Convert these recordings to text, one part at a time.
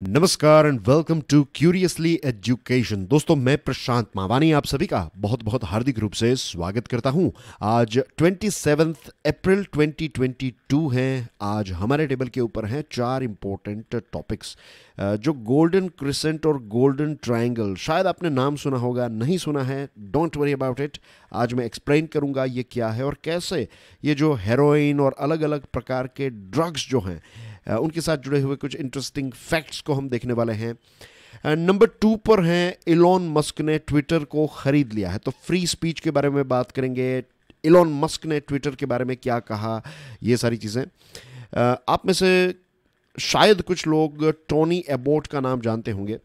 नमस्कार and welcome to curiously education. दोस्तों, मैं प्रशांत मावानी आप सभी का बहुत बहुत हार्दिक रूप से स्वागत करता हूं। आज 27 अप्रैल 2022 है। आज हमारे टेबल के ऊपर हैं चार इंपॉर्टेंट टॉपिक्स जो गोल्डन क्रिसेंट और गोल्डन ट्रायंगल, शायद आपने नाम सुना होगा, नहीं सुना है, डोंट वरी अबाउट इट। आज मैं एक्सप्लेन करूंगा ये क्या है और कैसे ये जो हेरोइन और अलग अलग प्रकार के ड्रग्स जो हैं उनके साथ जुड़े हुए कुछ इंटरेस्टिंग फैक्ट्स को हम देखने वाले हैं। नंबर 2 पर हैं, इलॉन मस्क ने ट्विटर को खरीद लिया है, तो फ्री स्पीच के बारे में बात करेंगे। इलॉन मस्क ने ट्विटर के बारे में क्या कहा, ये सारी चीज़ें। आप में से शायद कुछ लोग टोनी एबोट का नाम जानते होंगे।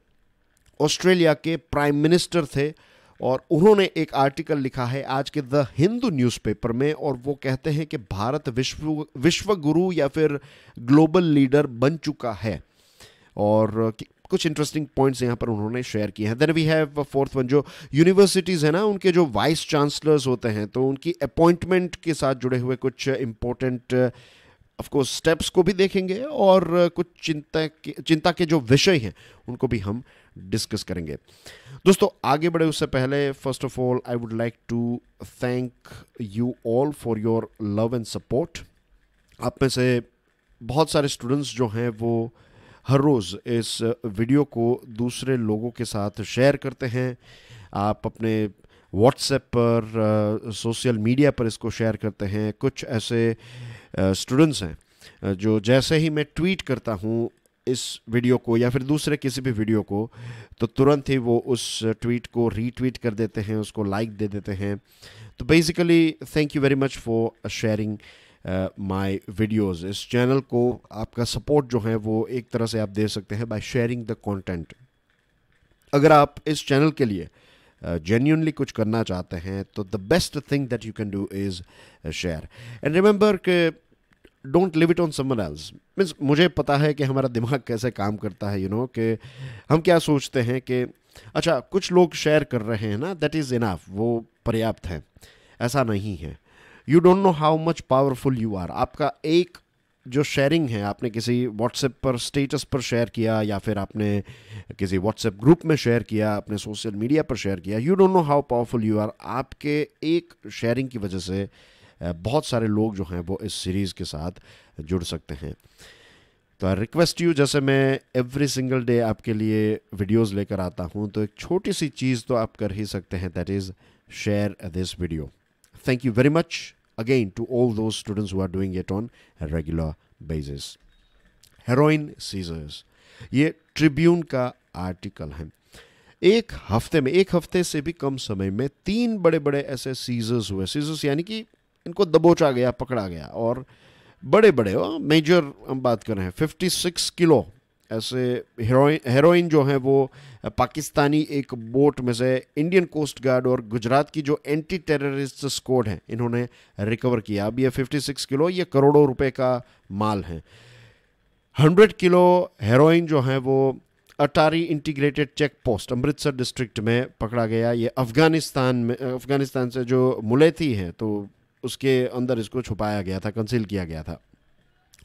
ऑस्ट्रेलिया के प्राइम मिनिस्टर थे और उन्होंने एक आर्टिकल लिखा है आज के द हिंदू न्यूज़पेपर में, और वो कहते हैं कि भारत विश्व गुरु या फिर ग्लोबल लीडर बन चुका है। और कुछ इंटरेस्टिंग पॉइंट्स यहाँ पर उन्होंने शेयर किए हैं। Then we have fourth one, जो यूनिवर्सिटीज़ है ना, उनके जो वाइस चांसलर्स होते हैं, तो उनकी अपॉइंटमेंट के साथ जुड़े हुए कुछ इंपॉर्टेंट ऑफ कोर्स स्टेप्स को भी देखेंगे और कुछ चिंता के जो विषय हैं उनको भी हम डिस्कस करेंगे। दोस्तों, आगे बढ़े उससे पहले first of all I would like to thank you all for your love and support. आप में से बहुत सारे स्टूडेंट्स जो हैं वो हर रोज़ इस वीडियो को दूसरे लोगों के साथ शेयर करते हैं। आप अपने व्हाट्सएप पर, सोशल मीडिया पर इसको शेयर करते हैं। कुछ ऐसे स्टूडेंट्स हैं जो जैसे ही मैं ट्वीट करता हूँ इस वीडियो को या फिर दूसरे किसी भी वीडियो को, तो तुरंत ही वो उस ट्वीट को रीट्वीट कर देते हैं, उसको लाइक दे देते हैं। तो basically thank you very much for sharing my videos. इस चैनल को आपका सपोर्ट जो है वो एक तरह से आप दे सकते हैं बाय शेयरिंग द कंटेंट। अगर आप इस चैनल के लिए जेन्युइनली कुछ करना चाहते हैं तो the best thing that you can do is share and remember कि don't leave it on someone else. Means मुझे पता है कि हमारा दिमाग कैसे काम करता है, कि हम क्या सोचते हैं कि अच्छा कुछ लोग शेयर कर रहे हैं ना, दैट इज़ इनफ, वो पर्याप्त है। ऐसा नहीं है। You don't know how much powerful you are. आपका एक जो शेयरिंग है, आपने किसी व्हाट्सएप पर स्टेटस पर शेयर किया या फिर आपने किसी व्हाट्सएप ग्रुप में शेयर किया, अपने सोशल मीडिया पर शेयर किया, you don't know how powerful you are. आपके एक शेयरिंग की वजह से बहुत सारे लोग जो हैं वो इस सीरीज़ के साथ जुड़ सकते हैं। तो आई रिक्वेस्ट यू, जैसे मैं एवरी सिंगल डे आपके लिए वीडियोस लेकर आता हूं, तो एक छोटी सी चीज़ तो आप कर ही सकते हैं, that is share this video. Thank you very much again to all those students who are doing it on regular basis. Heroin seizures, ये ट्रिब्यून का आर्टिकल है। एक हफ्ते से भी कम समय में 3 बड़े बड़े ऐसे सीजर्स हुए। सीजर्स यानी कि इनको दबोचा गया, पकड़ा गया, और बड़े बड़े मेजर हम बात कर रहे हैं 56 किलो ऐसे हेरोइन जो हैं वो पाकिस्तानी एक बोट में से इंडियन कोस्ट गार्ड और गुजरात की जो एंटी टेररिस्ट स्क्वाड है इन्होंने रिकवर किया। अब ये 56 किलो, ये करोड़ों रुपए का माल है। 100 किलो हेरोइन जो है वो Attari integrated check post Amritsar district में पकड़ा गया। ये अफगानिस्तान से जो मुलेती है तो उसके अंदर इसको छुपाया गया था, कंसील किया गया था।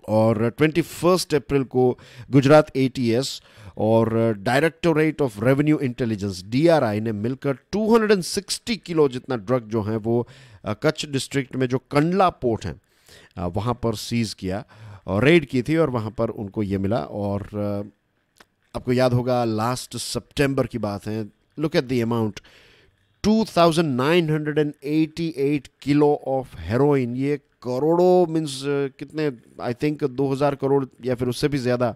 और 21 अप्रैल को गुजरात एटीएस और directorate of revenue intelligence DRI ने मिलकर 260 किलो जितना ड्रग जो है वो कच्छ डिस्ट्रिक्ट में जो कंडला पोर्ट है वहाँ पर सीज किया और रेड की थी, और वहाँ पर उनको ये मिला। और आपको याद होगा लास्ट सितंबर की बात है, look at the amount, 2988 kilo of heroin. ये करोड़ों मीन्स कितने, आई थिंक 2000 करोड़ या फिर उससे भी ज़्यादा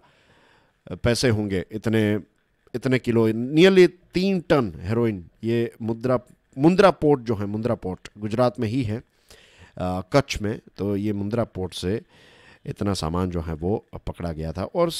पैसे होंगे। इतने किलो, नियरली 3 टन हेरोइन। ये मुंद्रा पोर्ट जो है, मुंद्रा पोर्ट गुजरात में ही है, कच्छ में, तो ये मुंद्रा पोर्ट से इतना सामान जो है वो पकड़ा गया था। और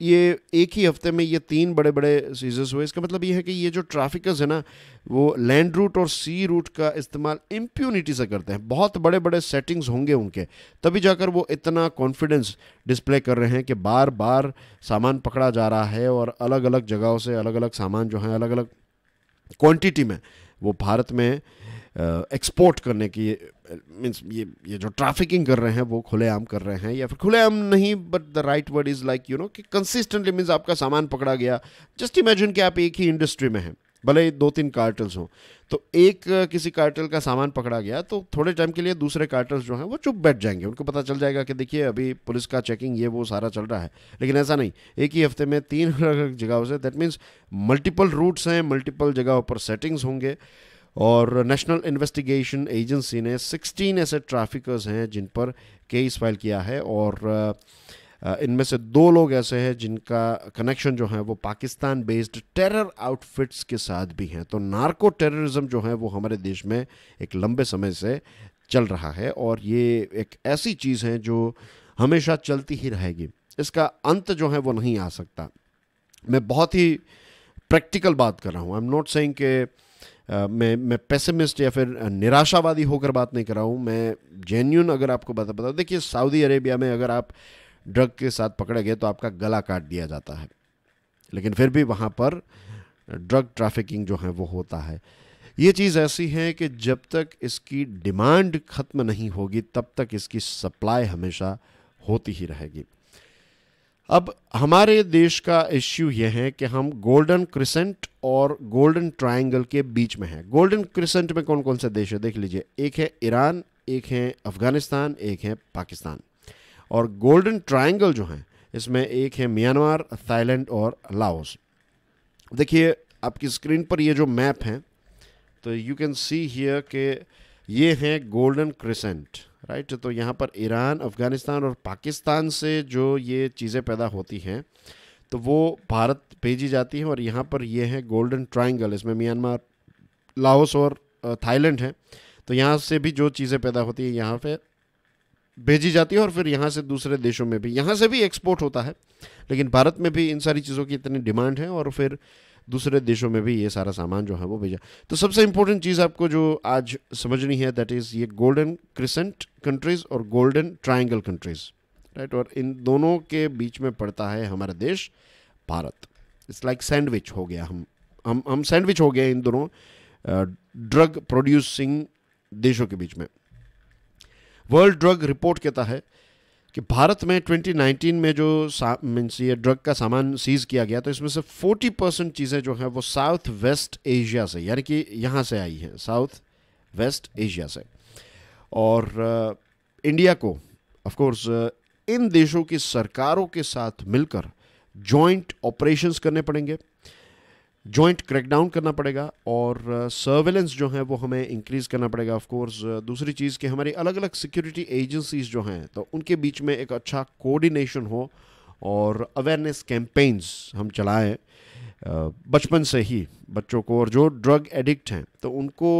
ये एक ही हफ्ते में ये 3 बड़े बड़े सीजर्स हुए। इसका मतलब ये है कि ये जो ट्रैफिकर्स है ना, वो लैंड रूट और सी रूट का इस्तेमाल इम्प्यूनिटी से करते हैं। बहुत बड़े बड़े सेटिंग्स होंगे उनके, तभी जाकर वो इतना कॉन्फिडेंस डिस्प्ले कर रहे हैं कि बार बार सामान पकड़ा जा रहा है और अलग अलग जगहों से अलग अलग सामान जो है अलग अलग क्वांटिटी में वो भारत में एक्सपोर्ट करने की, मीन्स ये जो ट्रैफिकिंग कर रहे हैं वो खुलेआम कर रहे हैं, या फिर खुलेआम नहीं, but the right word is like you know कि कंसिस्टेंटली, मीन्स आपका सामान पकड़ा गया। जस्ट इमेजिन कि आप एक ही इंडस्ट्री में हैं, भले ही 2-3 कार्टल्स हों, तो एक किसी कार्टल का सामान पकड़ा गया तो थोड़े टाइम के लिए दूसरे कार्टल्स जो हैं वो चुप बैठ जाएंगे, उनको पता चल जाएगा कि देखिए अभी पुलिस का चेकिंग ये वो सारा चल रहा है। लेकिन ऐसा नहीं, एक ही हफ्ते में 3 अलग जगहों से, दैट मीन्स मल्टीपल रूट्स हैं, मल्टीपल जगहों पर सेटिंग्स होंगे। और नेशनल इन्वेस्टिगेशन एजेंसी ने 16 ऐसे ट्रैफिकर्स हैं जिन पर केस फाइल किया है, और इनमें से 2 लोग ऐसे हैं जिनका कनेक्शन जो है वो पाकिस्तान बेस्ड टेरर आउटफिट्स के साथ भी हैं। तो नार्को टेररिज्म जो है वो हमारे देश में एक लंबे समय से चल रहा है, और ये एक ऐसी चीज़ है जो हमेशा चलती ही रहेगी, इसका अंत जो है वो नहीं आ सकता। मैं बहुत ही प्रैक्टिकल बात कर रहा हूँ, आई एम नॉट सेइंग कि मैं पेसिमिस्ट या फिर निराशावादी होकर बात नहीं कर रहा हूँ, मैं जेन्युइन अगर आपको बता देखिए, सऊदी अरेबिया में अगर आप ड्रग के साथ पकड़े गए तो आपका गला काट दिया जाता है, लेकिन फिर भी वहाँ पर ड्रग ट्रैफिकिंग जो है वो होता है। ये चीज़ ऐसी है कि जब तक इसकी डिमांड ख़त्म नहीं होगी तब तक इसकी सप्लाई हमेशा होती ही रहेगी। अब हमारे देश का इश्यू यह है कि हम गोल्डन क्रिसेंट और गोल्डन ट्रायंगल के बीच में हैं। गोल्डन क्रिसेंट में कौन कौन से देश है देख लीजिए, एक है ईरान, एक है अफ़गानिस्तान, एक है पाकिस्तान। और गोल्डन ट्रायंगल जो है इसमें एक है म्यांमार, थाईलैंड और लाओस। देखिए आपकी स्क्रीन पर ये जो मैप है, तो यू कैन सी हियर के ये है गोल्डन क्रिसेंट, राइट। तो यहाँ पर ईरान, अफ़गानिस्तान और पाकिस्तान से जो ये चीज़ें पैदा होती हैं तो वो भारत भेजी जाती हैं, और यहाँ पर ये है गोल्डन ट्रायंगल, इसमें म्यांमार, लाओस और थाईलैंड है। तो यहाँ से भी जो चीज़ें पैदा होती है यहाँ पे भेजी जाती है, और फिर यहाँ से दूसरे देशों में भी, यहाँ से भी एक्सपोर्ट होता है, लेकिन भारत में भी इन सारी चीज़ों की इतनी डिमांड है, और फिर दूसरे देशों में भी ये सारा सामान जो है वो भेजा। तो सबसे इंपॉर्टेंट चीज़ आपको जो आज समझनी है दैट इज़ ये गोल्डन क्रिसेंट कंट्रीज़ और गोल्डन ट्रायंगल कंट्रीज़, राइट। और इन दोनों के बीच में पड़ता है हमारा देश भारत। इट्स लाइक सैंडविच हो गया, हम सैंडविच हो गए इन दोनों ड्रग प्रोड्यूसिंग देशों के बीच में। वर्ल्ड ड्रग रिपोर्ट कहता है कि भारत में 2019 में जो मीन्स ये ड्रग का सामान सीज किया गया, तो इसमें से 40% चीज़ें जो हैं वो साउथ वेस्ट एशिया से, यानी कि यहाँ से आई हैं, साउथ वेस्ट एशिया से। और इंडिया को ऑफ कोर्स इन देशों की सरकारों के साथ मिलकर जॉइंट ऑपरेशंस करने पड़ेंगे, जॉइंट क्रैकडाउन करना पड़ेगा, और सर्वेलेंस जो है वो हमें इंक्रीज़ करना पड़ेगा। ऑफ कोर्स दूसरी चीज़ कि हमारी अलग अलग सिक्योरिटी एजेंसीज जो हैं तो उनके बीच में एक अच्छा कोऑर्डिनेशन हो, और अवेयरनेस कैंपेन्स हम चलाएं बचपन से ही बच्चों को। और जो ड्रग एडिक्ट हैं तो उनको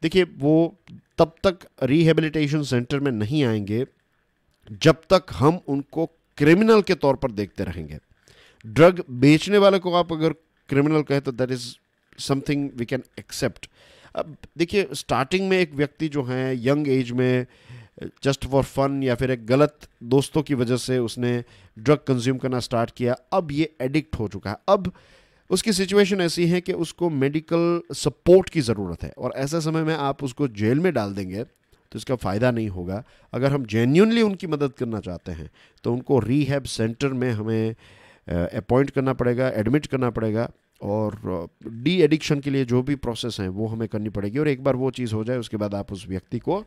देखिए, वो तब तक रिहेबिलिटेशन सेंटर में नहीं आएंगे जब तक हम उनको क्रिमिनल के तौर पर देखते रहेंगे। ड्रग बेचने वाले को आप अगर क्रिमिनल कहे तो that is something we can accept. अब देखिए, स्टार्टिंग में एक व्यक्ति जो है यंग एज में जस्ट फॉर फन या फिर एक गलत दोस्तों की वजह से उसने ड्रग कंज्यूम करना स्टार्ट किया, अब ये एडिक्ट हो चुका है। अब उसकी सिचुएशन ऐसी है कि उसको मेडिकल सपोर्ट की ज़रूरत है, और ऐसे समय में आप उसको जेल में डाल देंगे तो इसका फ़ायदा नहीं होगा। अगर हम जेन्युइनली उनकी मदद करना चाहते हैं तो उनको रीहैब सेंटर में हमें अपॉइंट करना पड़ेगा, एडमिट करना पड़ेगा, और डी एडिक्शन के लिए जो भी प्रोसेस हैं वो हमें करनी पड़ेगी। और एक बार वो चीज़ हो जाए उसके बाद आप उस व्यक्ति को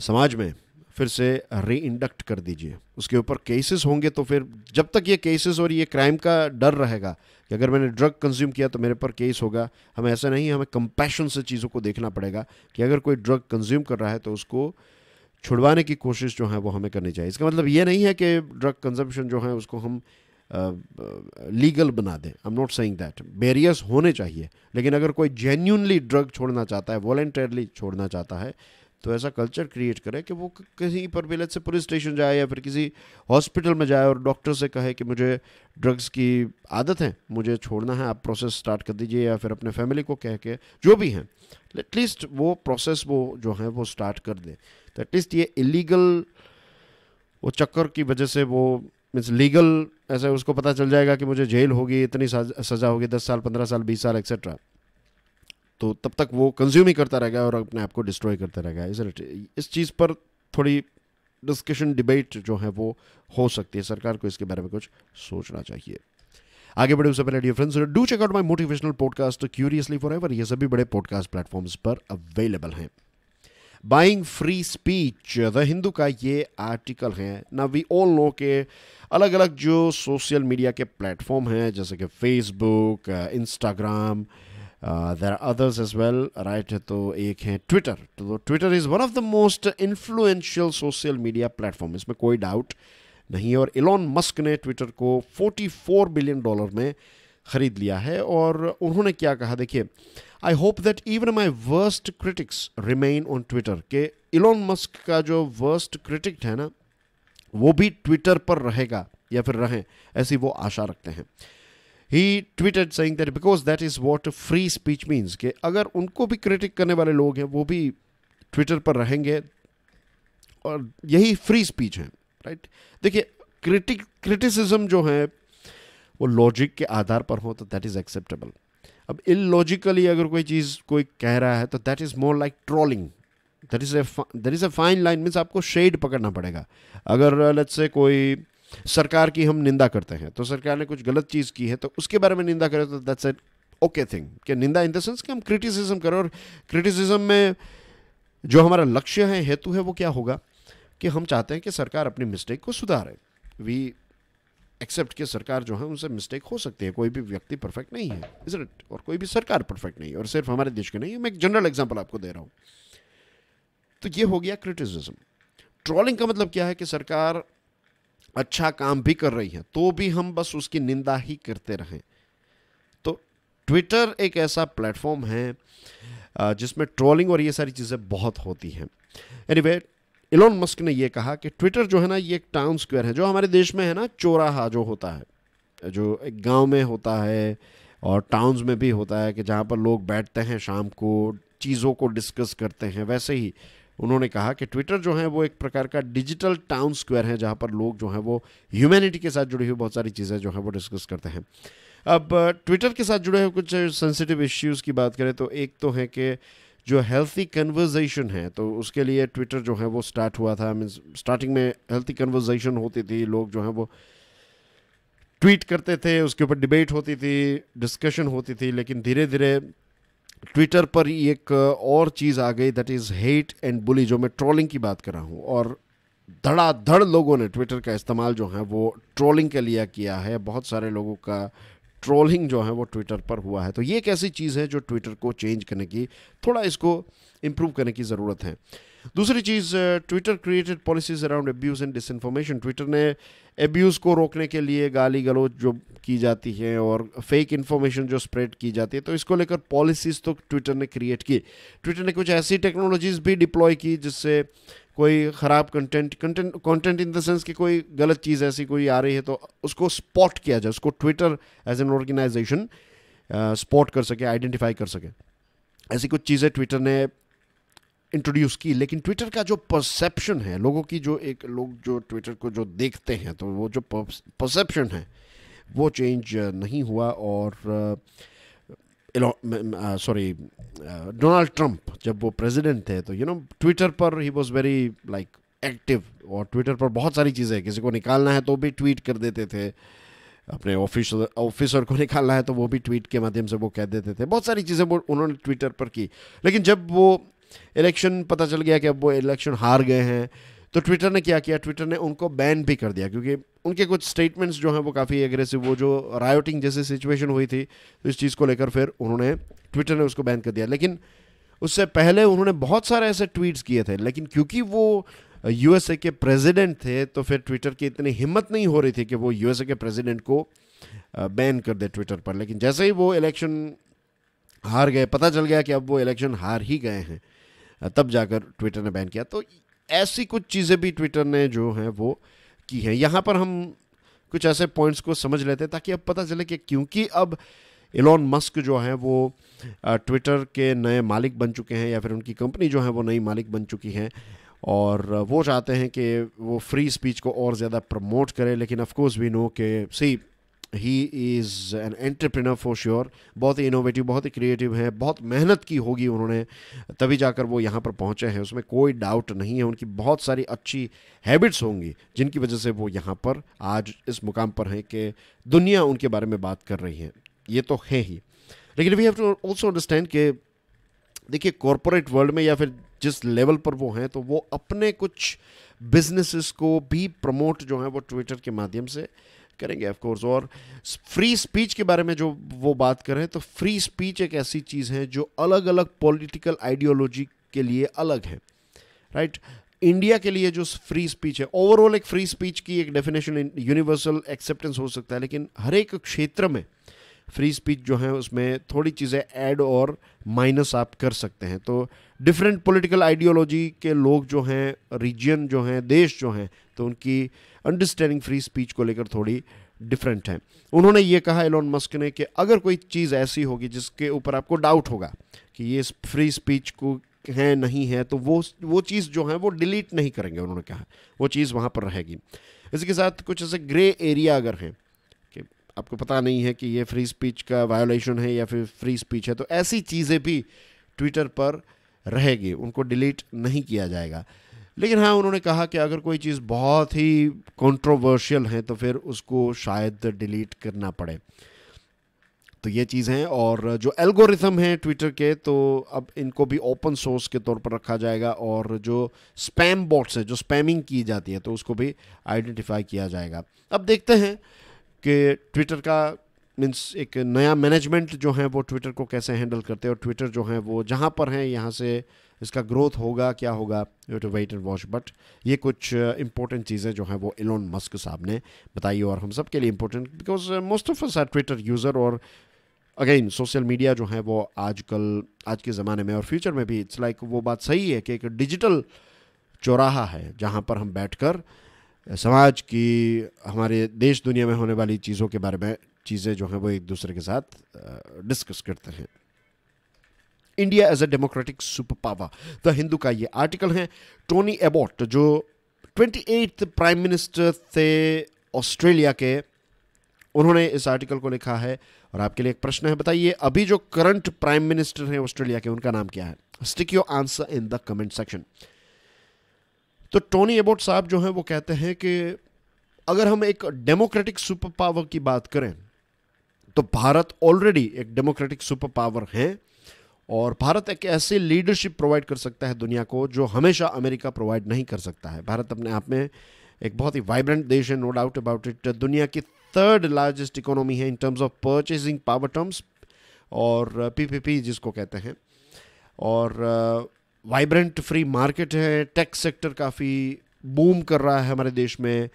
समाज में फिर से री इंडक्ट कर दीजिए। उसके ऊपर केसेस होंगे, तो फिर जब तक ये केसेस और ये क्राइम का डर रहेगा कि अगर मैंने ड्रग कंज्यूम किया तो मेरे पर केस होगा, हमें ऐसा नहीं, हमें कंपैशन से चीज़ों को देखना पड़ेगा कि अगर कोई ड्रग कंज्यूम कर रहा है तो उसको छुड़वाने की कोशिश जो है वो हमें करनी चाहिए। इसका मतलब ये नहीं है कि ड्रग कंजम्पशन जो है उसको हम लीगल बना दें। I am not saying that. Barriers होने चाहिए, लेकिन अगर कोई जेन्युइनली ड्रग छोड़ना चाहता है, वॉलंटरली छोड़ना चाहता है, तो ऐसा कल्चर क्रिएट करे कि वो कहीं पर भी, लेट्स से पुलिस स्टेशन जाए या फिर किसी हॉस्पिटल में जाए और डॉक्टर से कहे कि मुझे ड्रग्स की आदत है, मुझे छोड़ना है, आप प्रोसेस स्टार्ट कर दीजिए, या फिर अपने फैमिली को कह के, जो भी हैं एटलीस्ट वो प्रोसेस वो जो है वो स्टार्ट कर दे। तो एटलीस्ट ये इलीगल वो चक्कर की वजह से वो मीन्स लीगल ऐसे उसको पता चल जाएगा कि मुझे जेल होगी, इतनी सज़ा होगी, 10 साल, 15 साल, 20 साल एक्सेट्रा। तो तब तक वो कंज्यूम ही करता रहेगा और अपने आप को डिस्ट्रॉय करता रहेगा। इस चीज़ पर थोड़ी डिस्कशन डिबेट जो है वो हो सकती है, सरकार को इसके बारे में कुछ सोचना चाहिए। आगे बढ़े उससे पहले dear friends, do check out my motivational podcast curiously forever. ये सभी बड़े पॉडकास्ट प्लेटफॉर्म्स पर अवेलेबल हैं। Buying free speech, the Hindu का ये आर्टिकल है ना। वी ऑल नो के अलग अलग जो सोशल मीडिया के प्लेटफॉर्म हैं जैसे कि Facebook, Instagram, there are others as well, right. तो एक है ट्विटर। तो Twitter is one of the most influential social media platform, इसमें कोई डाउट नहीं है। और इलॉन मस्क ने ट्विटर को $44 बिलियन में ख़रीद लिया है। और उन्होंने क्या कहा, देखिए, I hope that even my worst critics remain on Twitter. के इलॉन मस्क का जो वर्स्ट क्रिटिक है ना, वो भी ट्विटर पर रहेगा या फिर रहें, ऐसी वो आशा रखते हैं। He tweeted saying that because that is what free speech means, कि अगर उनको भी क्रिटिक करने वाले लोग हैं वो भी ट्विटर पर रहेंगे और यही फ्री स्पीच है, राइट। देखिए, क्रिटिसिज्म जो है वो लॉजिक के आधार पर हो तो दैट इज़ एक्सेप्टेबल। अब इलॉजिकली अगर कोई चीज़ कोई कह रहा है तो that is more like trolling. That is a fine line, means आपको शेड पकड़ना पड़ेगा। अगर लेट्स से कोई सरकार की हम निंदा करते हैं, तो सरकार ने कुछ गलत चीज़ की है तो उसके बारे में निंदा करें तो दैट्स एन ओके थिंग। कि निंदा इन द सेंस कि हम क्रिटिसिज्म करें, और क्रिटिसिज्म में जो हमारा लक्ष्य है, हेतु है, वो क्या होगा कि हम चाहते हैं कि सरकार अपनी मिस्टेक को सुधारे। वी एक्सेप्ट कि सरकार जो है उनसे मिस्टेक हो सकती है, कोई भी व्यक्ति परफेक्ट नहीं है, इज़ इट, और कोई भी सरकार परफेक्ट नहीं है, और सिर्फ हमारे देश के नहीं है। मैं एक जनरल एग्जांपल आपको दे रहा हूँ। तो ये हो गया क्रिटिसिज्म। ट्रोलिंग का मतलब क्या है कि सरकार अच्छा काम भी कर रही है तो भी हम बस उसकी निंदा ही करते रहें। तो ट्विटर एक ऐसा प्लेटफॉर्म है जिसमें ट्रोलिंग और ये सारी चीज़ें बहुत होती हैं। एनीवे, इलॉन मस्क ने ये कहा कि ट्विटर जो है ना, ये एक टाउन स्क्वायर है, जो हमारे देश में है ना, चौराहा जो होता है, जो एक गांव में होता है और टाउन्स में भी होता है, कि जहाँ पर लोग बैठते हैं शाम को, चीज़ों को डिस्कस करते हैं। वैसे ही उन्होंने कहा कि ट्विटर जो है वो एक प्रकार का डिजिटल टाउन स्क्वायर है, जहाँ पर लोग जो हैं वो ह्यूमैनिटी के साथ जुड़ी हुई बहुत सारी चीज़ें जो हैं वो डिस्कस करते हैं। अब ट्विटर के साथ जुड़े हुए कुछ सेंसिटिव इश्यूज़ की बात करें तो एक तो है कि जो हेल्थी कन्वर्जेशन है, तो उसके लिए ट्विटर जो है वो स्टार्ट हुआ था। मीन्स स्टार्टिंग में हेल्थी कन्वर्जेशन होती थी, लोग जो हैं वो ट्वीट करते थे, उसके ऊपर डिबेट होती थी, डिस्कशन होती थी। लेकिन धीरे धीरे ट्विटर पर एक और चीज़ आ गई, दैट इज़ हेट एंड बुली, जो मैं ट्रोलिंग की बात कर रहा हूँ। और धड़ाधड़ लोगों ने ट्विटर का इस्तेमाल जो है वो ट्रोलिंग के लिए किया है। बहुत सारे लोगों का ट्रोलिंग जो है वो ट्विटर पर हुआ है। तो ये एक ऐसी चीज़ है जो ट्विटर को चेंज करने की, थोड़ा इसको इम्प्रूव करने की ज़रूरत है। दूसरी चीज़, Twitter created policies around abuse and disinformation. Twitter ने एब्यूज़ को रोकने के लिए गाली गलौज जो की जाती है और फेक इन्फॉर्मेशन जो स्प्रेड की जाती है, तो इसको लेकर पॉलिसीज़ तो ट्विटर ने क्रिएट की। ट्विटर ने कुछ ऐसी टेक्नोलॉजीज़ भी डिप्लॉय की जिससे कोई ख़राब कंटेंट इन द सेंस कि कोई गलत चीज़ ऐसी कोई आ रही है तो उसको स्पॉट किया जाए, उसको Twitter as an organisation spot कर सके, आइडेंटिफाई कर सके। ऐसी कुछ चीज़ें ट्विटर ने इंट्रोड्यूस की। लेकिन ट्विटर का जो परसेप्शन है, लोगों की जो लोग जो ट्विटर को जो देखते हैं, तो वो जो परसेप्शन है वो चेंज नहीं हुआ। और डोनाल्ड ट्रंप जब वो प्रेसिडेंट थे तो ट्विटर पर he was very like active, और ट्विटर पर बहुत सारी चीज़ें, किसी को निकालना है तो भी ट्वीट कर देते थे, अपने ऑफिसर को निकालना है तो वो भी ट्वीट के माध्यम से वो कह देते थे। बहुत सारी चीज़ें वो उन्होंने ट्विटर पर की। लेकिन जब वो इलेक्शन पता चल गया कि अब वो इलेक्शन हार गए हैं, तो ट्विटर ने क्या किया, ट्विटर ने उनको बैन भी कर दिया, क्योंकि उनके कुछ स्टेटमेंट्स जो हैं वो काफ़ी एग्रेसिव, वो जो रायोटिंग जैसी सिचुएशन हुई थी, तो इस चीज़ को लेकर फिर उन्होंने, ट्विटर ने उसको बैन कर दिया। लेकिन उससे पहले उन्होंने बहुत सारे ऐसे ट्वीट्स किए थे, लेकिन क्योंकि वो यूएसए के प्रेसिडेंट थे तो फिर ट्विटर की इतनी हिम्मत नहीं हो रही थी कि वो यूएसए के प्रेसिडेंट को बैन कर दे ट्विटर पर। लेकिन जैसे ही वो इलेक्शन हार गए, पता चल गया कि अब वो इलेक्शन हार ही गए हैं, तब जाकर ट्विटर ने बैन किया। तो ऐसी कुछ चीज़ें भी ट्विटर ने जो हैं वो की हैं। यहाँ पर हम कुछ ऐसे पॉइंट्स को समझ लेते हैं ताकि अब पता चले कि क्योंकि अब इलॉन मस्क जो है वो ट्विटर के नए मालिक बन चुके हैं, या फिर उनकी कंपनी जो है वो नई मालिक बन चुकी है, और वो चाहते हैं कि वो फ्री स्पीच को और ज़्यादा प्रमोट करें। लेकिन ऑफ कोर्स वी नो कि see he is an entrepreneur for sure. बहुत ही इनोवेटिव, बहुत ही क्रिएटिव है, बहुत मेहनत की होगी उन्होंने, तभी जाकर वो यहाँ पर पहुँचे हैं, उसमें कोई डाउट नहीं है। उनकी बहुत सारी अच्छी हैबिट्स होंगी जिनकी वजह से वो यहाँ पर आज इस मुकाम पर हैं कि दुनिया उनके बारे में बात कर रही है, ये तो है ही। लेकिन we have to also understand कि देखिए कॉरपोरेट वर्ल्ड में या फिर जिस लेवल पर वो हैं, तो वो अपने कुछ बिजनेसेस को भी प्रमोट जो है वो ट्विटर के माध्यम से करेंगे ऑफ कोर्स। और फ्री स्पीच के बारे में जो वो बात कर रहे हैं, तो फ्री स्पीच एक ऐसी चीज़ है जो अलग अलग पॉलिटिकल आइडियोलॉजी के लिए अलग है, राइट। इंडिया के लिए जो फ्री स्पीच है, ओवरऑल एक फ्री स्पीच की एक डेफिनेशन यूनिवर्सल एक्सेप्टेंस हो सकता है, लेकिन हर एक क्षेत्र में फ्री स्पीच जो है उसमें थोड़ी चीज़ें ऐड और माइनस आप कर सकते हैं। तो डिफरेंट पॉलिटिकल आइडियोलॉजी के लोग जो हैं, रीजन जो हैं, देश जो हैं, तो उनकी अंडरस्टैंडिंग फ्री स्पीच को लेकर थोड़ी डिफरेंट है। उन्होंने ये कहा एलोन मस्क ने कि अगर कोई चीज़ ऐसी होगी जिसके ऊपर आपको डाउट होगा कि ये फ्री स्पीच को है नहीं है, तो वो चीज़ जो है वो डिलीट नहीं करेंगे। उन्होंने कहा वो चीज़ वहाँ पर रहेगी। इसके साथ कुछ ऐसे ग्रे एरिया अगर हैं कि आपको पता नहीं है कि ये फ्री स्पीच का वायोलेशन है या फिर फ्री स्पीच है, तो ऐसी चीज़ें भी ट्विटर पर रहेगी, उनको डिलीट नहीं किया जाएगा। लेकिन हाँ, उन्होंने कहा कि अगर कोई चीज़ बहुत ही कंट्रोवर्शियल है तो फिर उसको शायद डिलीट करना पड़े। तो ये चीज़ हैं। और जो एल्गोरिथम हैं ट्विटर के, तो अब इनको भी ओपन सोर्स के तौर पर रखा जाएगा, और जो स्पैम बॉट्स है, जो स्पैमिंग की जाती है, तो उसको भी आइडेंटिफाई किया जाएगा। अब देखते हैं कि ट्विटर का मीन्स एक नया मैनेजमेंट जो है वो ट्विटर को कैसे हैंडल करते हैं, और ट्विटर जो है वो जहाँ पर हैं यहाँ से इसका ग्रोथ होगा, क्या होगा, you to wait and watch. But ये कुछ इंपॉर्टेंट चीज़ें जो हैं वो एलोन मस्क साहब ने बताई, और हम सब के लिए important, because most of us are Twitter user. और अगेन सोशल मीडिया जो है वो आजकल, आज के ज़माने में और फ्यूचर में भी, इट्स लाइक वो बात सही है कि एक डिजिटल चौराहा है जहाँ पर हम बैठकर समाज की, हमारे देश दुनिया में होने वाली चीज़ों के बारे में चीज़ें जो हैं वो एक दूसरे के साथ डिस्कस करते हैं। India as a democratic super power, the Hindu का ये आर्टिकल है। टोनी एबॉट जो 28th प्राइम मिनिस्टर थे ऑस्ट्रेलिया के, उन्होंने इस आर्टिकल को लिखा है। और आपके लिए एक प्रश्न है, बताइए अभी जो करंट प्राइम मिनिस्टर हैं ऑस्ट्रेलिया के, उनका नाम क्या है? Stick your answer in the comment section. तो टोनी एबॉट साहब जो हैं वो कहते हैं कि अगर हम एक डेमोक्रेटिक सुपर पावर की बात करें, तो भारत ऑलरेडी एक डेमोक्रेटिक सुपर पावर है, और भारत एक ऐसे लीडरशिप प्रोवाइड कर सकता है दुनिया को जो हमेशा अमेरिका प्रोवाइड नहीं कर सकता है। भारत अपने आप में एक बहुत ही वाइब्रेंट देश है, नो डाउट अबाउट इट। दुनिया की 3rd लार्जेस्ट इकोनॉमी है in terms of purchasing power terms, और पीपीपी जिसको कहते हैं, और वाइब्रेंट फ्री मार्केट है। टेक सेक्टर काफ़ी बूम कर रहा है हमारे देश में।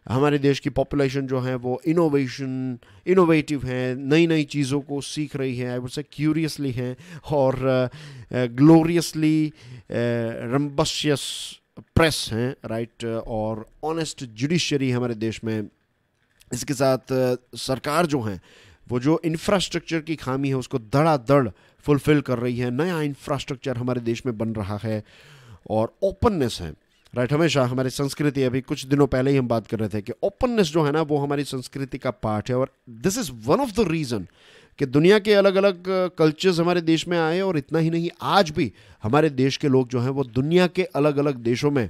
हमारे देश की पॉपुलेशन जो है वो इनोवेटिव है, नई नई चीज़ों को सीख रही है, आई वुड से क्यूरियसली है, और ग्लोरियसली रम्बशियस प्रेस हैं, राइट, और ऑनेस्ट जुडिशरी हमारे देश में। इसके साथ सरकार जो है वो जो इंफ्रास्ट्रक्चर की खामी है उसको धड़ाधड़ फुलफिल कर रही है। नया इंफ्रास्ट्रक्चर हमारे देश में बन रहा है, और ओपननेस है, राइट। हमेशा हमारी संस्कृति, अभी कुछ दिनों पहले ही हम बात कर रहे थे कि ओपननेस जो है ना वो हमारी संस्कृति का पार्ट है, और this is one of the reason कि दुनिया के अलग अलग कल्चर्स हमारे देश में आए। और इतना ही नहीं, आज भी हमारे देश के लोग जो हैं वो दुनिया के अलग अलग देशों में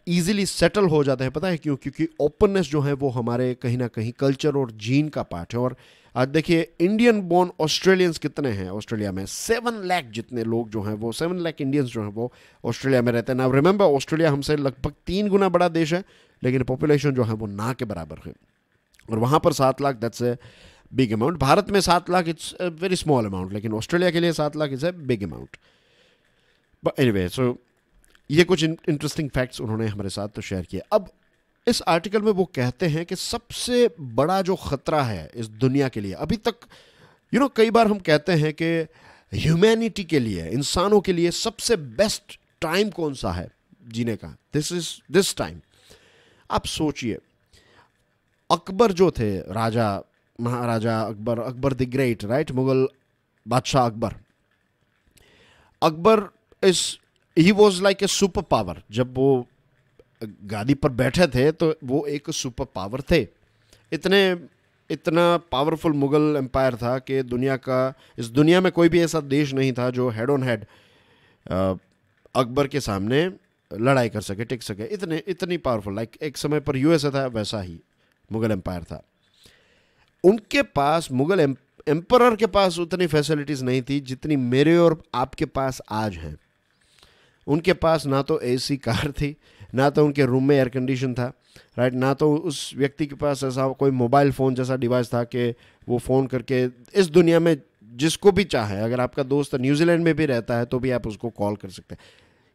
ईजिली सेटल हो जाते हैं। पता है क्यों? क्योंकि ओपननेस जो है वो हमारे कहीं ना कहीं कल्चर और जीन का पार्ट है। और आज देखिए इंडियन बोर्न ऑस्ट्रेलियंस कितने हैं ऑस्ट्रेलिया में, 7 लाख जितने लोग जो हैं वो 7 लाख इंडियंस जो हैं वो ऑस्ट्रेलिया में रहते हैं। नाउ रिमेंबर, ऑस्ट्रेलिया हमसे लगभग 3 गुना बड़ा देश है, लेकिन पॉपुलेशन जो है वो ना के बराबर है, और वहाँ पर 7 lakh, that's a big amount. Bharat में 7 lakh it's a very small amount, लेकिन ऑस्ट्रेलिया के लिए 7 lakh is a big amount. But anyway, so ये कुछ इंटरेस्टिंग फैक्ट्स उन्होंने हमारे साथ तो शेयर किए। अब इस आर्टिकल में वो कहते हैं कि सबसे बड़ा जो खतरा है इस दुनिया के लिए अभी तक, कई बार हम कहते हैं कि ह्यूमैनिटी के लिए, इंसानों के लिए सबसे बेस्ट टाइम कौन सा है जीने का? This is this time. आप सोचिए, अकबर जो थे, राजा महाराजा Akbar the great, right, Mughal बादशाह Akbar he was like a super power. जब वो गादी पर बैठे थे तो वो एक सुपर पावर थे। इतने इतना पावरफुल मुगल एम्पायर था कि इस दुनिया में कोई भी ऐसा देश नहीं था जो हेड ऑन हेड अकबर के सामने लड़ाई कर सके, टिक सके। इतनी पावरफुल, लाइक एक समय पर यूएसए था, वैसा ही मुगल एम्पायर था। उनके पास, मुगल एम्परर के पास उतनी फैसिलिटीज़ नहीं थी जितनी मेरे और आपके पास आज हैं। उनके पास ना तो एसी कार थी, ना तो उनके रूम में एयर कंडीशन था, राइट, ना तो उस व्यक्ति के पास ऐसा कोई मोबाइल फ़ोन जैसा डिवाइस था कि वो फ़ोन करके इस दुनिया में जिसको भी चाहे, अगर आपका दोस्त न्यूजीलैंड में भी रहता है तो भी आप उसको कॉल कर सकते हैं।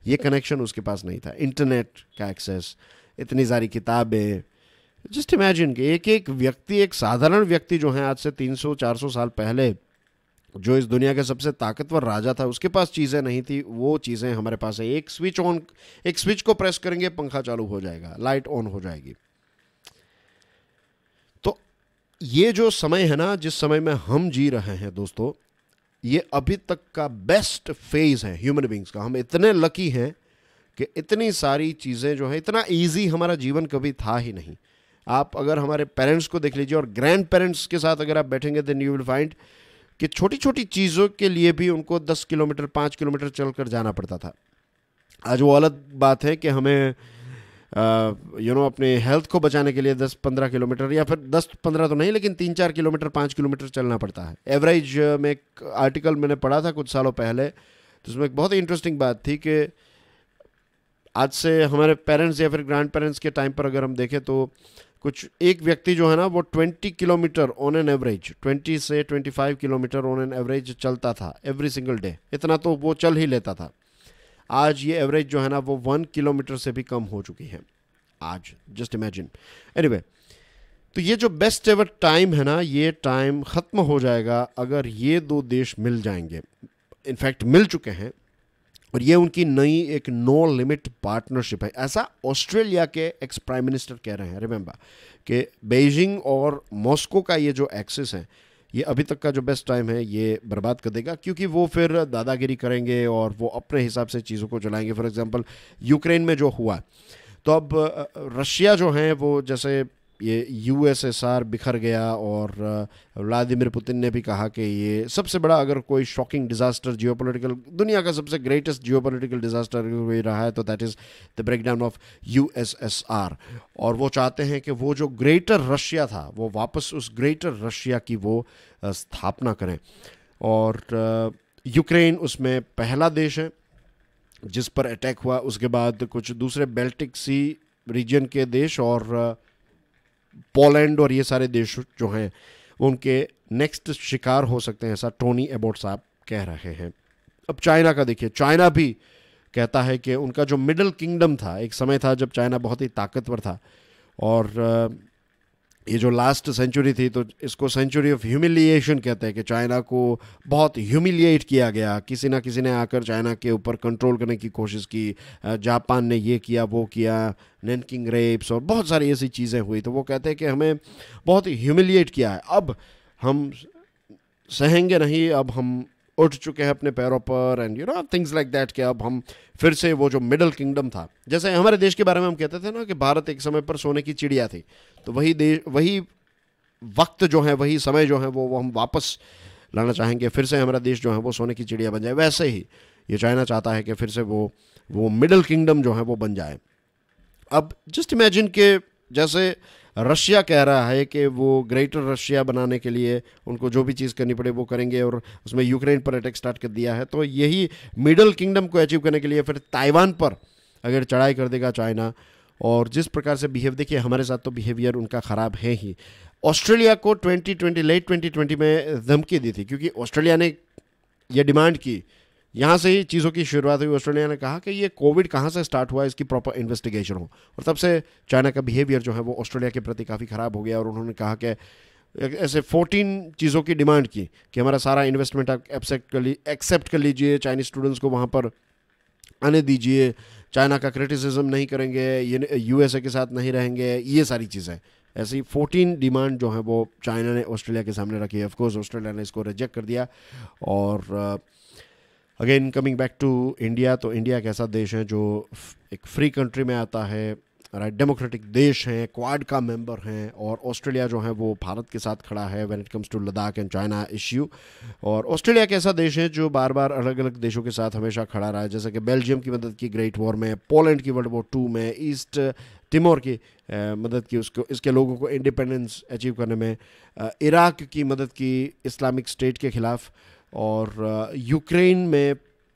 ये कनेक्शन उसके पास नहीं था। इंटरनेट का एक्सेस, इतनी सारी किताबें, जस्ट इमेजिन कि एक व्यक्ति, एक साधारण व्यक्ति जो है आज से 300-400 साल पहले, जो इस दुनिया के सबसे ताकतवर राजा था, उसके पास चीज़ें नहीं थी, वो चीज़ें हमारे पास है। एक स्विच को प्रेस करेंगे, पंखा चालू हो जाएगा, लाइट ऑन हो जाएगी। तो ये जो समय है ना, जिस समय में हम जी रहे हैं दोस्तों, ये अभी तक का बेस्ट फेज है ह्यूमन बींग्स का। हम इतने लकी हैं कि इतनी सारी चीज़ें जो है, इतना ईजी हमारा जीवन कभी था ही नहीं। आप अगर हमारे पेरेंट्स को देख लीजिए और ग्रैंड पेरेंट्स के साथ अगर आप बैठेंगे, देन यू विल फाइंड कि छोटी छोटी चीज़ों के लिए भी उनको 10 किलोमीटर 5 किलोमीटर चलकर जाना पड़ता था। आज वो अलग बात है कि हमें अपने हेल्थ को बचाने के लिए 10-15 किलोमीटर, या फिर 10-15 तो नहीं, लेकिन 3-4 किलोमीटर 5 किलोमीटर चलना पड़ता है एवरेज। में एक आर्टिकल मैंने पढ़ा था कुछ सालों पहले, तो उसमें एक बहुत ही इंटरेस्टिंग बात थी कि आज से हमारे पेरेंट्स या फिर ग्रैंड पेरेंट्स के टाइम पर अगर हम देखें तो कुछ एक व्यक्ति जो है ना, वो 20 किलोमीटर ऑन एन एवरेज, 20 से 25 किलोमीटर ऑन एन एवरेज चलता था एवरी सिंगल डे। इतना तो वो चल ही लेता था। आज ये एवरेज जो है ना, वो 1 किलोमीटर से भी कम हो चुकी है आज, जस्ट इमेजिन। एनीवे, तो ये जो बेस्ट एवर टाइम है ना, ये टाइम ख़त्म हो जाएगा अगर ये दो देश मिल जाएंगे। इनफैक्ट मिल चुके हैं, और ये उनकी नई एक नो लिमिट पार्टनरशिप है, ऐसा ऑस्ट्रेलिया के एक्स प्राइम मिनिस्टर कह रहे हैं। रिमेंबर कि बेइजिंग और मॉस्को का ये जो एक्सेस है, ये अभी तक का जो बेस्ट टाइम है ये बर्बाद कर देगा, क्योंकि वो फिर दादागिरी करेंगे और वो अपने हिसाब से चीज़ों को चलाएंगे। फॉर एग्जांपल यूक्रेन में जो हुआ, तो अब रशिया जो है वो, जैसे ये यूएसएसआर बिखर गया, और व्लादिमीर पुतिन ने भी कहा कि ये सबसे बड़ा, अगर कोई शॉकिंग डिज़ास्टर जियोपॉलिटिकल, दुनिया का सबसे ग्रेटेस्ट जियोपॉलिटिकल डिज़ास्टर रहा है, तो that is the breakdown of USSR. और वो चाहते हैं कि वो जो ग्रेटर रशिया था, वो वापस उस ग्रेटर रशिया की वो स्थापना करें। और यूक्रेन उसमें पहला देश है जिस पर अटैक हुआ। उसके बाद कुछ दूसरे बेल्टिक सी रीजन के देश और पोलैंड और ये सारे देश जो हैं वो उनके नेक्स्ट शिकार हो सकते हैं, ऐसा टोनी एबोट साहब कह रहे हैं। अब चाइना का देखिए, चाइना भी कहता है कि उनका जो मिडिल किंगडम था, एक समय था जब चाइना बहुत ही ताकतवर था, और ये जो लास्ट सेंचुरी थी, तो इसको सेंचुरी ऑफ ह्यूमिलिएशन कहते हैं कि चाइना को बहुत ह्यूमिलिएट किया गया। किसी ना किसी ने आकर चाइना के ऊपर कंट्रोल करने की कोशिश की, जापान ने ये किया, वो किया, नैनकिंग रेप्स और बहुत सारी ऐसी चीज़ें हुई। तो वो कहते हैं कि हमें बहुत ह्यूमिलिएट किया है, अब हम सहेंगे नहीं, अब हम उठ चुके हैं अपने पैरों पर, एंड थिंग्स लाइक दैट, कि अब हम फिर से वो जो मिडिल किंगडम था, जैसे हमारे देश के बारे में हम कहते थे ना कि भारत एक समय पर सोने की चिड़िया थी, तो वही वक्त जो है, वही समय जो है, वो हम वापस लाना चाहेंगे। फिर से हमारा देश जो है वो सोने की चिड़िया बन जाए। वैसे ही ये चाइना चाहता है कि फिर से वो मिडिल किंगडम जो है वो बन जाए। अब जस्ट इमेजिन कि जैसे रशिया कह रहा है कि वो ग्रेटर रशिया बनाने के लिए उनको जो भी चीज़ करनी पड़े वो करेंगे, और उसमें यूक्रेन पर अटैक स्टार्ट कर दिया है, तो यही मिडिल किंगडम को अचीव करने के लिए फिर ताइवान पर अगर चढ़ाई कर देगा चाइना, और जिस प्रकार से बिहेव, देखिए हमारे साथ तो बिहेवियर उनका ख़राब है ही। ऑस्ट्रेलिया को लेट 2020 में धमकी दी थी, क्योंकि ऑस्ट्रेलिया ने यह डिमांड की, यहाँ से ही चीज़ों की शुरुआत हुई। ऑस्ट्रेलिया ने कहा कि ये कोविड कहाँ से स्टार्ट हुआ, इसकी प्रॉपर इन्वेस्टिगेशन हो, और तब से चाइना का बिहेवियर जो है वो ऑस्ट्रेलिया के प्रति काफ़ी ख़राब हो गया। और उन्होंने कहा कि ऐसे 14 चीज़ों की डिमांड की कि हमारा सारा इन्वेस्टमेंट आप एक्सेप्ट कर लीजिए, चाइनीज स्टूडेंट्स को वहाँ पर आने दीजिए, चाइना का क्रिटिसिज्म नहीं करेंगे, ये यूएसए के साथ नहीं रहेंगे, ये सारी चीज़ें। ऐसी 14 डिमांड जो है वो चाइना ने ऑस्ट्रेलिया के सामने रखी है। ऑफकोर्स ऑस्ट्रेलिया ने इसको रिजेक्ट कर दिया। और again coming back to India, तो इंडिया एक ऐसा देश है जो एक फ्री कंट्री में आता है, राइट, डेमोक्रेटिक देश हैं, क्वाड का मेंबर हैं, और ऑस्ट्रेलिया जो है वो भारत के साथ खड़ा है when it comes to Ladakh and China issue. और ऑस्ट्रेलिया एक ऐसा देश है जो बार बार अलग अलग देशों के साथ हमेशा खड़ा रहा है, जैसे कि बेल्जियम की मदद की ग्रेट वॉर में, पोलैंड की वर्ल्ड वॉर 2 में, ईस्ट तिमोर की मदद की उसको, इसके लोगों को इंडिपेंडेंस अचीव करने में, इराक की मदद की इस्लामिक स्टेट के खिलाफ, और यूक्रेन में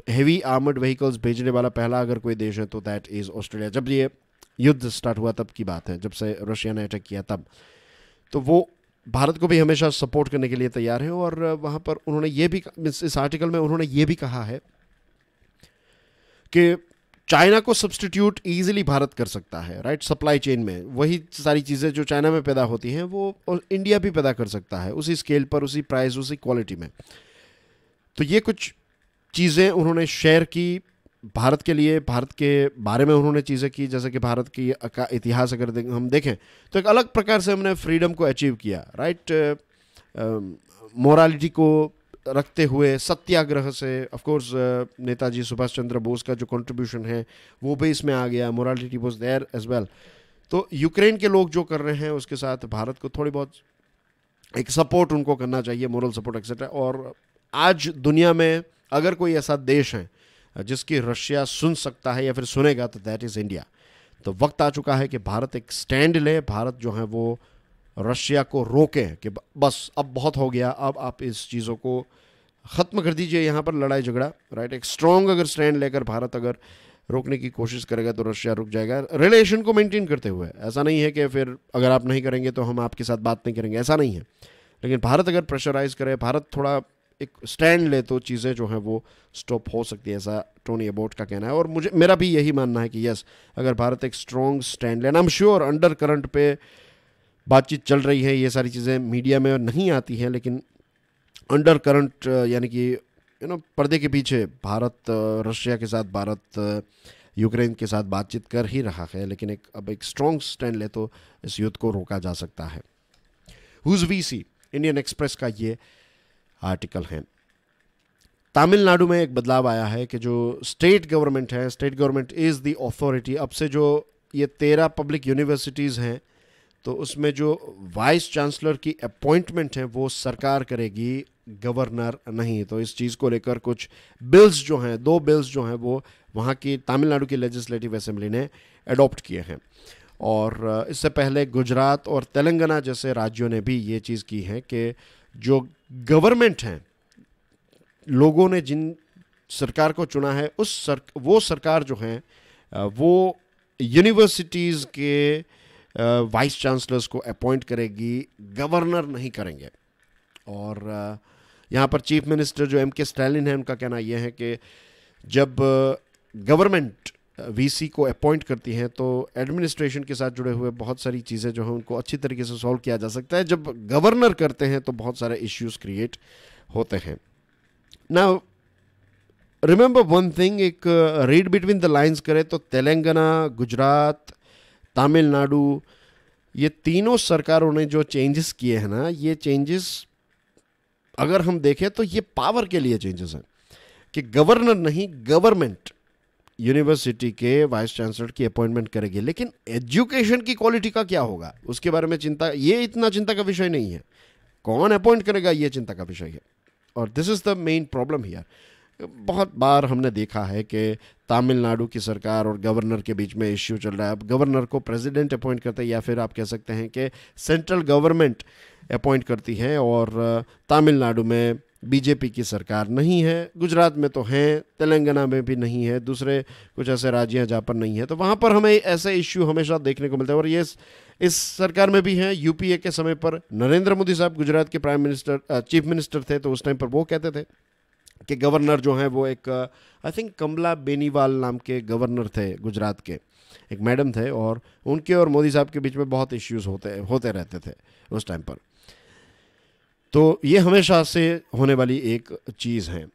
हेवी आर्मर्ड व्हीकल्स भेजने वाला पहला अगर कोई देश है तो दैट इज़ ऑस्ट्रेलिया। जब ये युद्ध स्टार्ट हुआ तब की बात है, जब से रशिया ने अटैक किया तब, तो वो भारत को भी हमेशा सपोर्ट करने के लिए तैयार है। और वहाँ पर उन्होंने ये भी, इस आर्टिकल में उन्होंने ये भी कहा है कि चाइना को सब्सटीट्यूट ईजिली भारत कर सकता है, राइट, सप्लाई चेन में वही सारी चीज़ें जो चाइना में पैदा होती हैं वो इंडिया भी पैदा कर सकता है, उसी स्केल पर, उसी प्राइस, उसी क्वालिटी में। तो ये कुछ चीज़ें उन्होंने शेयर की भारत के लिए, भारत के बारे में उन्होंने चीज़ें की, जैसे कि भारत की का इतिहास अगर हम देखें तो एक अलग प्रकार से हमने फ्रीडम को अचीव किया, राइट, मोरालिटी को रखते हुए, सत्याग्रह से, ऑफ कोर्स नेताजी सुभाष चंद्र बोस का जो कंट्रीब्यूशन है वो भी इसमें आ गया, morality was there as well. तो यूक्रेन के लोग जो कर रहे हैं उसके साथ भारत को थोड़ी बहुत एक सपोर्ट उनको करना चाहिए, मोरल सपोर्ट एक्सेट्रा। और आज दुनिया में अगर कोई ऐसा देश है जिसकी रशिया सुन सकता है या फिर सुनेगा तो दैट इज़ इंडिया। तो वक्त आ चुका है कि भारत एक स्टैंड ले, भारत जो है वो रशिया को रोके कि बस अब बहुत हो गया, अब आप इस चीज़ों को ख़त्म कर दीजिए, यहाँ पर लड़ाई झगड़ा, राइट। एक स्ट्रॉन्ग अगर स्टैंड लेकर भारत अगर रोकने की कोशिश करेगा तो रशिया रुक जाएगा, रिलेशन को मेंटेन करते हुए। ऐसा नहीं है कि फिर अगर आप नहीं करेंगे तो हम आपके साथ बात नहीं करेंगे, ऐसा नहीं है। लेकिन भारत अगर प्रेशराइज करे, भारत थोड़ा एक स्टैंड ले तो चीज़ें जो हैं वो स्टॉप हो सकती है, ऐसा टोनी अबोट का कहना है। और मेरा भी यही मानना है कि यस, अगर भारत एक स्ट्रॉन्ग स्टैंड लेना, I am sure under current पे बातचीत चल रही है, ये सारी चीज़ें मीडिया में नहीं आती हैं, लेकिन अंडर करंट यानी कि पर्दे के पीछे भारत रशिया के साथ, भारत यूक्रेन के साथ बातचीत कर ही रहा है। लेकिन अब एक स्ट्रॉन्ग स्टैंड ले तो इस युद्ध को रोका जा सकता है। हुज वीसी, इंडियन एक्सप्रेस का ये आर्टिकल है। तमिलनाडु में एक बदलाव आया है कि जो स्टेट गवर्नमेंट है, state government is the authority. अब से जो ये 13 पब्लिक यूनिवर्सिटीज़ हैं तो उसमें जो वाइस चांसलर की अपॉइंटमेंट है वो सरकार करेगी, गवर्नर नहीं। तो इस चीज़ को लेकर कुछ बिल्स जो हैं, 2 बिल्स जो हैं वो वहाँ की तमिलनाडु की लेजिस्लेटिव असेंबली ने अडॉप्ट किए हैं। और इससे पहले गुजरात और तेलंगाना जैसे राज्यों ने भी ये चीज़ की है कि जो गवर्नमेंट हैं, लोगों ने जिन सरकार को चुना है वो सरकार जो है वो यूनिवर्सिटीज़ के वाइस चांसलर्स को अपॉइंट करेगी, गवर्नर नहीं करेंगे। और यहाँ पर चीफ मिनिस्टर जो एम के स्टालिन है, उनका कहना यह है कि जब गवर्नमेंट वीसी को अपॉइंट करती हैं तो एडमिनिस्ट्रेशन के साथ जुड़े हुए बहुत सारी चीज़ें जो हैं उनको अच्छी तरीके से सॉल्व किया जा सकता है। जब गवर्नर करते हैं तो बहुत सारे इश्यूज क्रिएट होते हैं। नाउ रिमेंबर वन थिंग, एक रीड बिटवीन द लाइंस करें तो तेलंगाना, गुजरात, तमिलनाडु, ये तीनों सरकारों ने जो चेंजेस किए हैं ना, ये चेंजेस अगर हम देखें तो ये पावर के लिए चेंजेस हैं कि गवर्नर नहीं, गवर्नमेंट यूनिवर्सिटी के वाइस चांसलर की अपॉइंटमेंट करेगी। लेकिन एजुकेशन की क्वालिटी का क्या होगा उसके बारे में चिंता, ये इतना चिंता का विषय नहीं है। कौन अपॉइंट करेगा ये चिंता का विषय है। और this is the main problem here. बहुत बार हमने देखा है कि तमिलनाडु की सरकार और गवर्नर के बीच में इश्यू चल रहा है। अब गवर्नर को प्रेसिडेंट अपॉइंट करते हैं या फिर आप कह सकते हैं कि सेंट्रल गवर्नमेंट अपॉइंट करती है। और तमिलनाडु में बीजेपी की सरकार नहीं है, गुजरात में तो हैं, तेलंगाना में भी नहीं है, दूसरे कुछ ऐसे राज्य हैं जहाँ पर नहीं है। तो वहाँ पर हमें ऐसे इश्यू हमेशा देखने को मिलते हैं। और ये इस सरकार में भी है। यूपीए के समय पर नरेंद्र मोदी साहब गुजरात के प्राइम मिनिस्टर, चीफ मिनिस्टर थे, तो उस टाइम पर वो कहते थे कि गवर्नर जो है वो एक आई थिंक कमला बेनीवाल नाम के गवर्नर थे गुजरात के, एक मैडम थे, और उनके और मोदी साहब के बीच में बहुत इश्यूज होते रहते थे उस टाइम पर। तो ये हमेशा से होने वाली एक चीज़ है।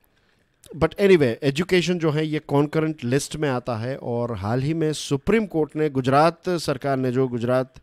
बट एनीवे, एजुकेशन जो है ये कॉन्करेंट लिस्ट में आता है। और हाल ही में सुप्रीम कोर्ट ने गुजरात सरकार ने, जो गुजरात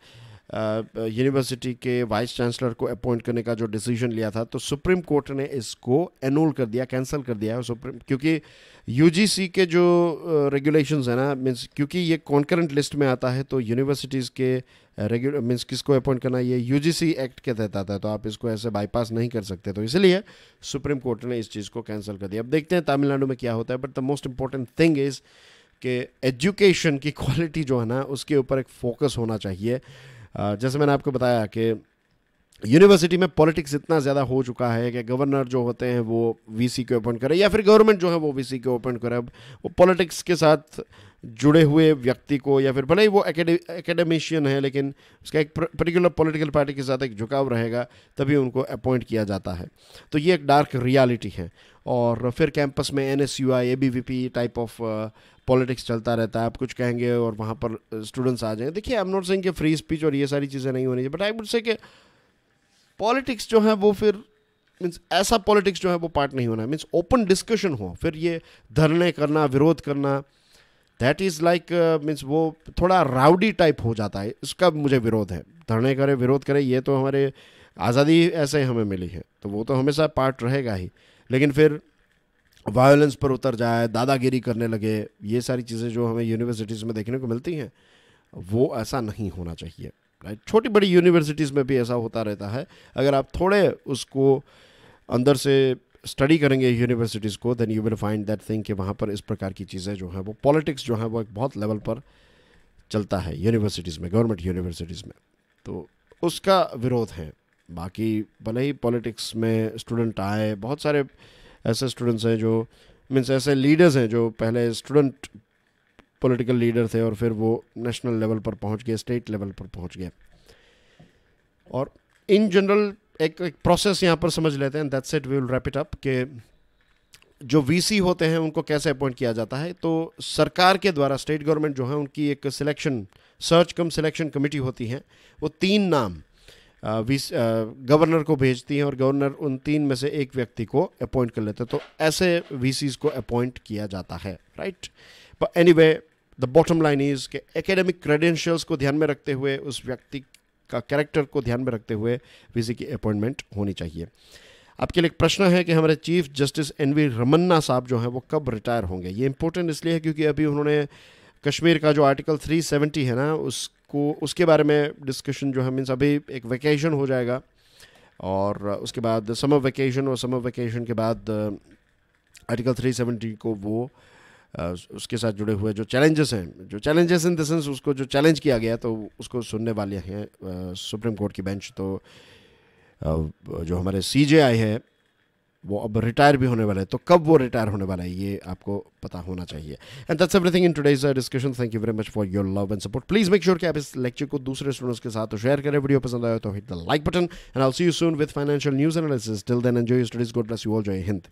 यूनिवर्सिटी के वाइस चांसलर को अपॉइंट करने का जो डिसीजन लिया था, तो सुप्रीम कोर्ट ने इसको एनोल कर दिया, कैंसिल कर दिया है सुप्रीम, क्योंकि यूजीसी के जो रेगुलेशंस है ना, मीन्स क्योंकि ये कॉन्करेंट लिस्ट में आता है, तो यूनिवर्सिटीज़ के मीन्स किसको अपॉइंट करना, ये यूजीसी एक्ट के तहत आता है, तो आप इसको ऐसे बाईपास नहीं कर सकते, तो इसलिए सुप्रीम कोर्ट ने इस चीज़ को कैंसिल कर दिया। अब देखते हैं तमिलनाडु में क्या होता है, but the most important thing is कि एजुकेशन की क्वालिटी जो है ना, उसके ऊपर एक फोकस होना चाहिए। जैसे मैंने आपको बताया कि यूनिवर्सिटी में पॉलिटिक्स इतना ज़्यादा हो चुका है कि गवर्नर जो होते हैं वो वीसी को अपॉइंट करे, या फिर गवर्नमेंट जो है वो वीसी को अपॉइंट करे। अब वो पॉलिटिक्स के साथ जुड़े हुए व्यक्ति को, या फिर भले ही वो एकेडमिशियन है लेकिन उसका एक पर्टिकुलर पॉलिटिकल पार्टी के साथ एक झुकाव रहेगा, तभी उनको अपॉइंट किया जाता है। तो ये एक डार्क रियलिटी है। और फिर कैंपस में NSUI ABVP type of politics चलता रहता है। आप कुछ कहेंगे और वहाँ पर स्टूडेंट्स आ जाएंगे। देखिए, आई एम नॉट सेइंग कि फ्री स्पीच और ये सारी चीज़ें नहीं होनी चाहिए, बट आई वुड से कि पॉलिटिक्स जो है वो फिर मीन्स ऐसा पॉलिटिक्स जो है वो पार्ट नहीं होना है। मीन्स ओपन डिस्कशन हो, फिर ये धरने करना, विरोध करना, दैट इज़ लाइक मीन्स वो थोड़ा राउडी टाइप हो जाता है। इसका मुझे विरोध है। धरने करे, विरोध करे, ये तो हमारे आज़ादी ऐसे हमें मिली है, तो वो तो हमेशा पार्ट रहेगा ही। लेकिन फिर वायलेंस पर उतर जाए, दादागिरी करने लगे, ये सारी चीज़ें जो हमें यूनिवर्सिटीज़ में देखने को मिलती हैं, वो ऐसा नहीं होना चाहिए, राइट। छोटी बड़ी यूनिवर्सिटीज़ में भी ऐसा होता रहता है। अगर आप थोड़े उसको अंदर से स्टडी करेंगे यूनिवर्सिटीज़ को, then you will find that thing कि वहाँ पर इस प्रकार की चीज़ें जो हैं, वो पॉलिटिक्स जो है वो एक बहुत लेवल पर चलता है यूनिवर्सिटीज़ में, गवर्नमेंट यूनिवर्सिटीज़ में, तो उसका विरोध है। बाकी भले ही पॉलिटिक्स में स्टूडेंट आए, बहुत सारे ऐसे स्टूडेंट्स हैं जो मीन्स ऐसे लीडर्स हैं जो पहले स्टूडेंट पॉलिटिकल लीडर थे और फिर वो नेशनल लेवल पर पहुंच गए, स्टेट लेवल पर पहुंच गए। और इन जनरल एक प्रोसेस यहाँ पर समझ लेते हैं, that's it, we will wrap it up, कि जो वीसी होते हैं उनको कैसे अपॉइंट किया जाता है। तो सरकार के द्वारा, स्टेट गवर्नमेंट जो है उनकी एक सिलेक्शन, सर्च कम सिलेक्शन कमेटी होती है। वो 3 नाम गवर्नर को भेजती हैं और गवर्नर उन 3 में से एक व्यक्ति को अपॉइंट कर लेते हैं। तो ऐसे वीसीज को अपॉइंट किया जाता है, right. But anyway, the bottom line is कि एकेडमिक क्रेडेंशियल्स को ध्यान में रखते हुए, उस व्यक्ति का कैरेक्टर को ध्यान में रखते हुए वीसी की अपॉइंटमेंट होनी चाहिए। आपके लिए एक प्रश्न है कि हमारे चीफ जस्टिस NV रमन्ना साहब जो हैं वो कब रिटायर होंगे। ये इंपॉर्टेंट इसलिए है क्योंकि अभी उन्होंने कश्मीर का जो आर्टिकल 370 है ना, उसके बारे में डिस्कशन जो है, मीन्स अभी एक वेकेशन हो जाएगा और उसके बाद समर वेकेशन, और समर वेकेशन के बाद आर्टिकल 370 को वो उसके साथ जुड़े हुए जो चैलेंजेस हैं, जो चैलेंजेस इन द सेंस उसको जो चैलेंज किया गया, तो उसको सुनने वाले हैं सुप्रीम कोर्ट की बेंच। तो जो हमारे CJI है वो अब रिटायर भी होने वाला है, तो कब वो रिटायर होने वाला है ये आपको पता होना चाहिए। And that's everything in today's discussion. Thank you very much for your love and support. Please make sure कि आप इस लेक्चर को दूसरे स्टूडेंट्स के साथ तो शेयर करें। वीडियो पसंद आया तो hit the like button and I will see you soon with financial news analysis. Till then enjoy your studies. God bless you all. जय हिंद।